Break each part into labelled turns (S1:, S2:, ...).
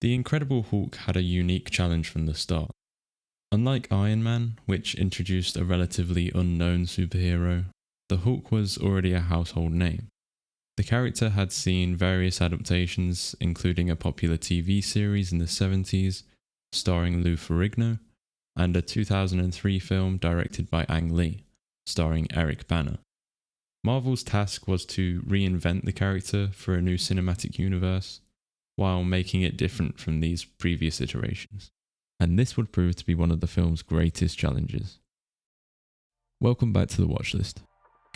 S1: The Incredible Hulk had a unique challenge from the start. Unlike Iron Man, which introduced a relatively unknown superhero, the Hulk was already a household name. The character had seen various adaptations, including a popular TV series in the 70s starring Lou Ferrigno, and a 2003 film directed by Ang Lee, starring Eric Bana. Marvel's task was to reinvent the character for a new cinematic universe, while making it different from these previous iterations. And this would prove to be one of the film's greatest challenges. Welcome back to the Watchlist.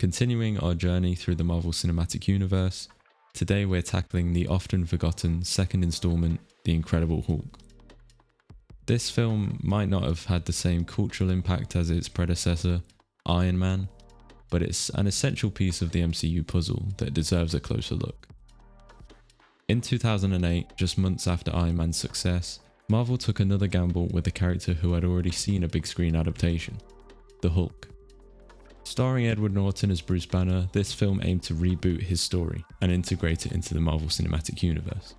S1: Continuing our journey through the Marvel Cinematic Universe, today we're tackling the often forgotten second installment, The Incredible Hulk. This film might not have had the same cultural impact as its predecessor, Iron Man, but it's an essential piece of the MCU puzzle that deserves a closer look. In 2008, just months after Iron Man's success, Marvel took another gamble with a character who had already seen a big screen adaptation, the Hulk. Starring Edward Norton as Bruce Banner, this film aimed to reboot his story and integrate it into the Marvel Cinematic Universe.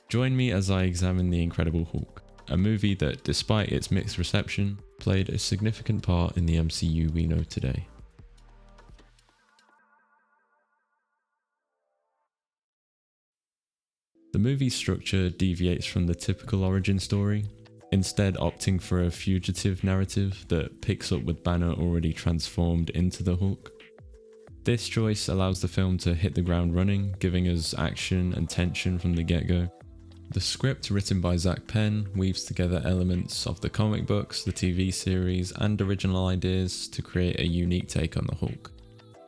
S1: Join me as I examine The Incredible Hulk, a movie that, despite its mixed reception, played a significant part in the MCU we know today. The movie's structure deviates from the typical origin story, instead opting for a fugitive narrative that picks up with Banner already transformed into the Hulk. This choice allows the film to hit the ground running, giving us action and tension from the get-go. The script, written by Zach Penn, weaves together elements of the comic books, the TV series, and original ideas to create a unique take on the Hulk.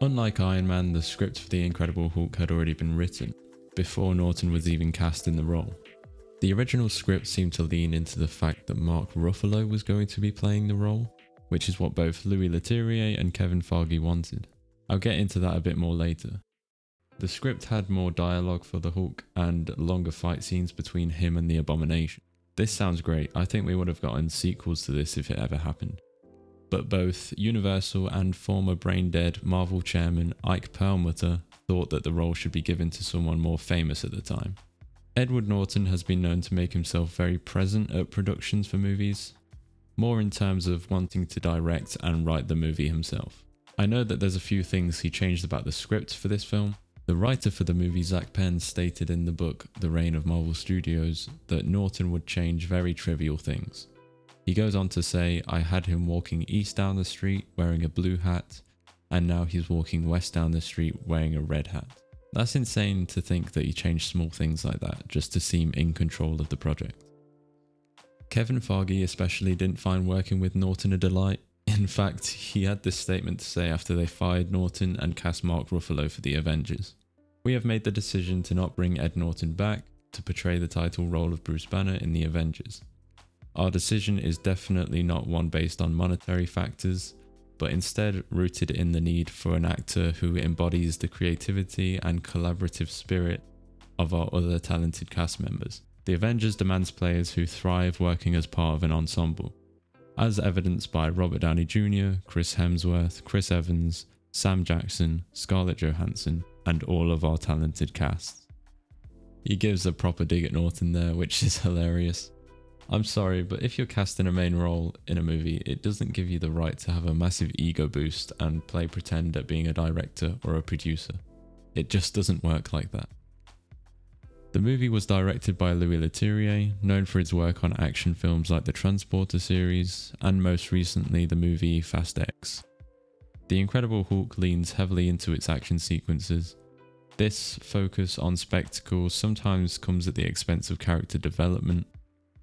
S1: Unlike Iron Man, the script for The Incredible Hulk had already been written, before Norton was even cast in the role. The original script seemed to lean into the fact that Mark Ruffalo was going to be playing the role, which is what both Louis Leterrier and Kevin Feige wanted. I'll get into that a bit more later. The script had more dialogue for the Hulk and longer fight scenes between him and the Abomination. This sounds great. I think we would have gotten sequels to this if it ever happened. But both Universal and former brain-dead Marvel chairman Ike Perlmutter thought that the role should be given to someone more famous at the time. Edward Norton has been known to make himself very present at productions for movies, more in terms of wanting to direct and write the movie himself. I know that there's a few things he changed about the script for this film. The writer for the movie, Zach Penn, stated in the book The Reign of Marvel Studios that Norton would change very trivial things. He goes on to say, "I had him walking east down the street wearing a blue hat, and now he's walking west down the street wearing a red hat." That's insane to think that he changed small things like that just to seem in control of the project. Kevin Feige especially didn't find working with Norton a delight. In fact, he had this statement to say after they fired Norton and cast Mark Ruffalo for the Avengers. "We have made the decision to not bring Ed Norton back to portray the title role of Bruce Banner in the Avengers. Our decision is definitely not one based on monetary factors, but instead rooted in the need for an actor who embodies the creativity and collaborative spirit of our other talented cast members. The Avengers demands players who thrive working as part of an ensemble, as evidenced by Robert Downey Jr., Chris Hemsworth, Chris Evans, Sam Jackson, Scarlett Johansson, and all of our talented casts." He gives a proper dig at Norton there, which is hilarious. I'm sorry, but if you're cast in a main role in a movie, it doesn't give you the right to have a massive ego boost and play pretend at being a director or a producer. It just doesn't work like that. The movie was directed by Louis Leterrier, known for his work on action films like the Transporter series, and most recently the movie Fast X. The Incredible Hulk leans heavily into its action sequences. This focus on spectacle sometimes comes at the expense of character development,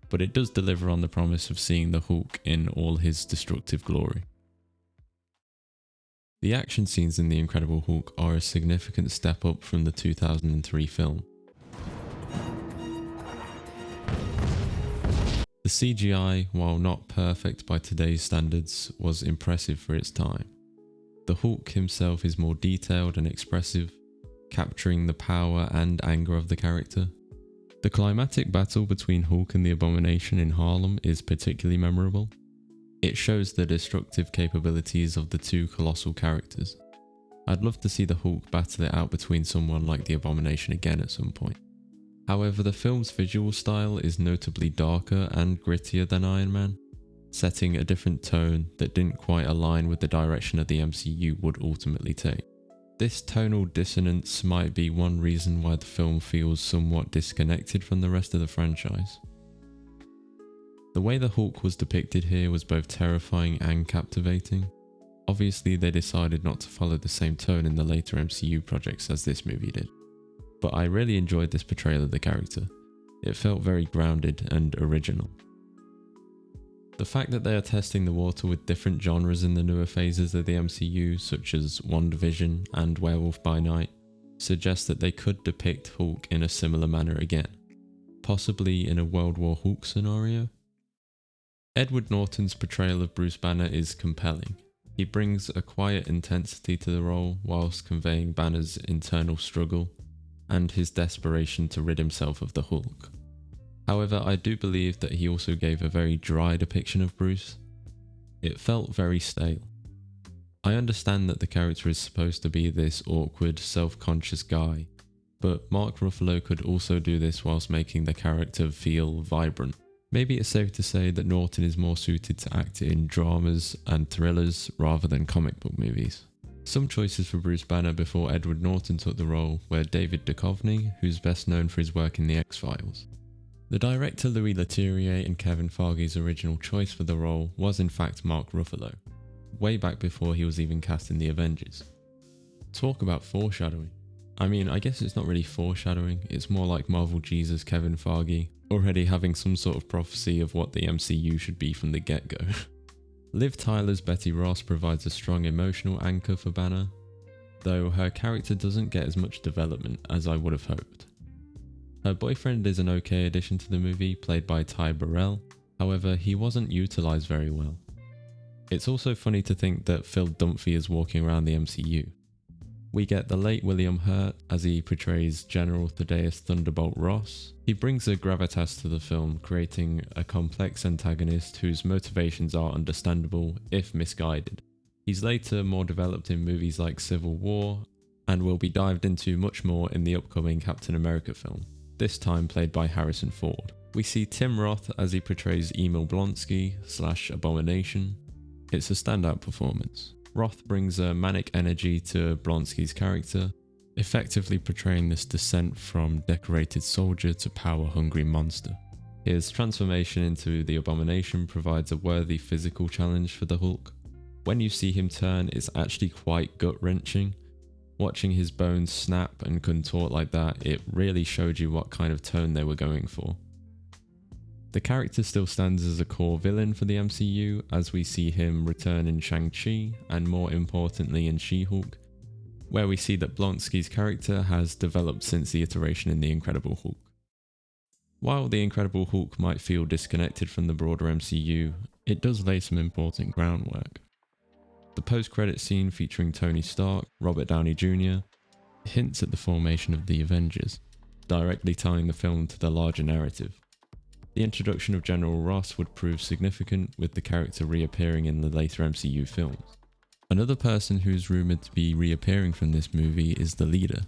S1: but it does deliver on the promise of seeing the Hulk in all his destructive glory. The action scenes in The Incredible Hulk are a significant step up from the 2003 film. The CGI, while not perfect by today's standards, was impressive for its time. The Hulk himself is more detailed and expressive, capturing the power and anger of the character. The climatic battle between Hulk and the Abomination in Harlem is particularly memorable. It shows the destructive capabilities of the two colossal characters. I'd love to see the Hulk battle it out between someone like the Abomination again at some point. However, the film's visual style is notably darker and grittier than Iron Man, setting a different tone that didn't quite align with the direction that the MCU would ultimately take. This tonal dissonance might be one reason why the film feels somewhat disconnected from the rest of the franchise. The way the Hulk was depicted here was both terrifying and captivating. Obviously, they decided not to follow the same tone in the later MCU projects as this movie did, but I really enjoyed this portrayal of the character. It felt very grounded and original. The fact that they are testing the water with different genres in the newer phases of the MCU, such as WandaVision and Werewolf by Night, suggests that they could depict Hulk in a similar manner again, possibly in a World War Hulk scenario. Edward Norton's portrayal of Bruce Banner is compelling. He brings a quiet intensity to the role whilst conveying Banner's internal struggle and his desperation to rid himself of the Hulk. However, I do believe that he also gave a very dry depiction of Bruce. It felt very stale. I understand that the character is supposed to be this awkward, self-conscious guy, but Mark Ruffalo could also do this whilst making the character feel vibrant. Maybe it's safe to say that Norton is more suited to act in dramas and thrillers rather than comic book movies. Some choices for Bruce Banner before Edward Norton took the role were David Duchovny, who's best known for his work in The X-Files. The director Louis Leterrier and Kevin Feige's original choice for the role was in fact Mark Ruffalo, way back before he was even cast in The Avengers. Talk about foreshadowing. I mean, I guess it's not really foreshadowing, it's more like Marvel Jesus Kevin Feige already having some sort of prophecy of what the MCU should be from the get-go. Liv Tyler's Betty Ross provides a strong emotional anchor for Banner, though her character doesn't get as much development as I would have hoped. Her boyfriend is an okay addition to the movie, played by Ty Burrell, however he wasn't utilised very well. It's also funny to think that Phil Dunphy is walking around the MCU. We get the late William Hurt as he portrays General Thaddeus Thunderbolt Ross. He brings a gravitas to the film, creating a complex antagonist whose motivations are understandable if misguided. He's later more developed in movies like Civil War and will be dived into much more in the upcoming Captain America film, this time played by Harrison Ford. We see Tim Roth as he portrays Emil Blonsky / Abomination. It's a standout performance. Roth brings a manic energy to Blonsky's character, effectively portraying this descent from decorated soldier to power-hungry monster. His transformation into the Abomination provides a worthy physical challenge for the Hulk. When you see him turn, it's actually quite gut-wrenching. Watching his bones snap and contort like that, it really showed you what kind of tone they were going for. The character still stands as a core villain for the MCU, as we see him return in Shang-Chi and more importantly in She-Hulk, where we see that Blonsky's character has developed since the iteration in The Incredible Hulk. While The Incredible Hulk might feel disconnected from the broader MCU, it does lay some important groundwork. The post-credit scene featuring Tony Stark, Robert Downey Jr. hints at the formation of the Avengers, directly tying the film to the larger narrative. The introduction of General Ross would prove significant, with the character reappearing in the later MCU films. Another person who's rumoured to be reappearing from this movie is the leader,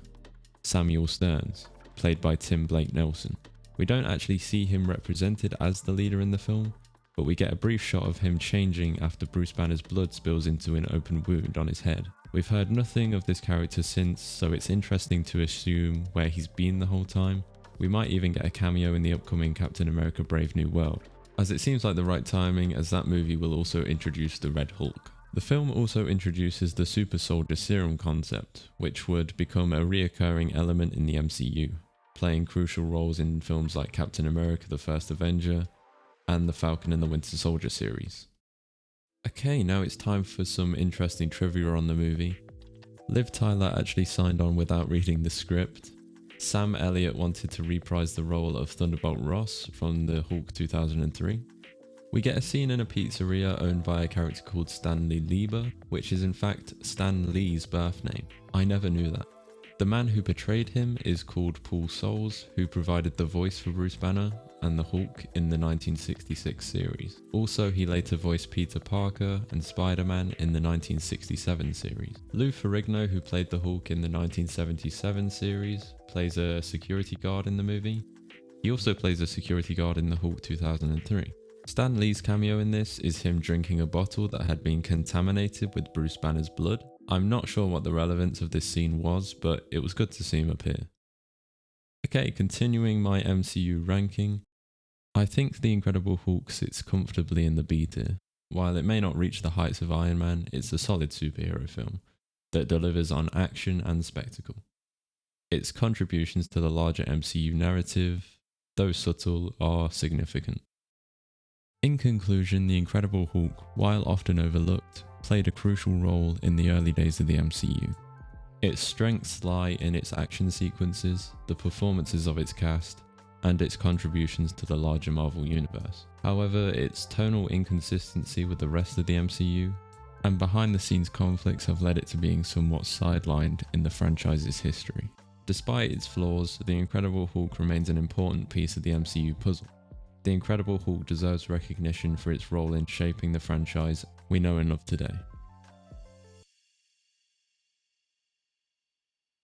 S1: Samuel Stearns, played by Tim Blake Nelson. We don't actually see him represented as the leader in the film, but we get a brief shot of him changing after Bruce Banner's blood spills into an open wound on his head. We've heard nothing of this character since, so it's interesting to assume where he's been the whole time. We might even get a cameo in the upcoming Captain America Brave New World, as it seems like the right timing, as that movie will also introduce the Red Hulk. The film also introduces the Super Soldier Serum concept, which would become a reoccurring element in the MCU, playing crucial roles in films like Captain America the First Avenger and the Falcon and the Winter Soldier series. Okay, now it's time for some interesting trivia on the movie. Liv Tyler actually signed on without reading the script. Sam Elliott wanted to reprise the role of Thunderbolt Ross from the Hulk 2003. We get a scene in a pizzeria owned by a character called Stanley Lieber, which is in fact Stan Lee's birth name. I never knew that. The man who portrayed him is called Paul Soles, who provided the voice for Bruce Banner, and the Hulk in the 1966 series. Also, he later voiced Peter Parker and Spider-Man in the 1967 series. Lou Ferrigno, who played the Hulk in the 1977 series, plays a security guard in the movie. He also plays a security guard in the Hulk 2003. Stan Lee's cameo in this is him drinking a bottle that had been contaminated with Bruce Banner's blood. I'm not sure what the relevance of this scene was, but it was good to see him appear. Okay, continuing my MCU ranking, I think The Incredible Hulk sits comfortably in the B tier. While it may not reach the heights of Iron Man, it's a solid superhero film that delivers on action and spectacle. Its contributions to the larger MCU narrative, though subtle, are significant. In conclusion, The Incredible Hulk, while often overlooked, played a crucial role in the early days of the MCU. Its strengths lie in its action sequences, the performances of its cast, and its contributions to the larger Marvel universe. However, its tonal inconsistency with the rest of the MCU and behind the scenes conflicts have led it to being somewhat sidelined in the franchise's history. Despite its flaws, The Incredible Hulk remains an important piece of the MCU puzzle. The Incredible Hulk deserves recognition for its role in shaping the franchise we know and love today.